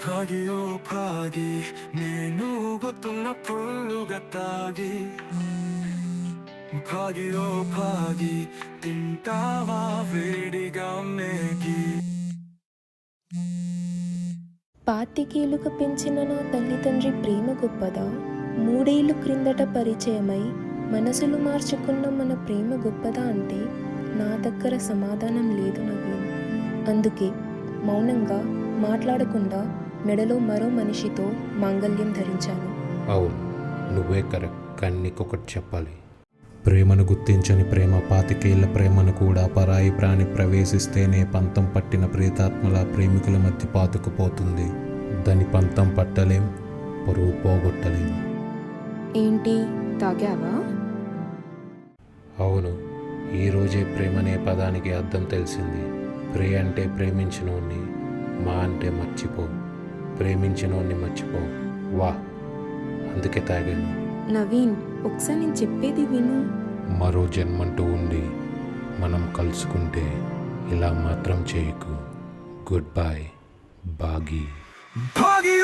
భాగియో భాగి నేను గుర్తున్న పుల్లుగా తాగి భాగియో భాగి తింటావా వేడిగా మేగి. పాతికేలుగా పెంచిన నా తల్లిదండ్రి ప్రేమ గొప్పదా? 3 ఏళ్ళు క్రిందట పరిచయమై మనసులు మార్చుకున్న మన ప్రేమ గొప్పదా అంటే నా దగ్గర సమాధానం లేదు నవీన్. అందుకే మౌనంగా మాట్లాడకుండా మెడలో మరో మనిషితో మాంగల్యం ధరించాను. అవును, నువ్వే కరెక్ట్. కానీ నీకొకటి చెప్పాలి. ప్రేమను గుర్తించని ప్రేమ 25 ఏళ్ల ప్రేమను కూడా పరాయి ప్రాణి ప్రవేశిస్తేనే పంతం పట్టిన ప్రేతాత్మల ప్రేమికుల మధ్య పాతుకుపోతుంది. దాని పంతం పట్టలేం, పరువు పోగొట్టలేం. ఏంటి, తాగావా? అవును, ఈరోజే ప్రేమ అనే పదానికి అర్థం తెలిసింది. ప్రే అంటే ప్రేమించినోడిని, మా అంటే మర్చిపో, ప్రేమించినోడిని మర్చిపో. వా, అందుకే తాగాను. నవీన్, ఒకసారి నేను చెప్పేది విను. మరో జన్మంటూ ఉండి మనం కలుసుకుంటే ఇలా మాత్రం చేయకు. Good bye Baaghi. భాగి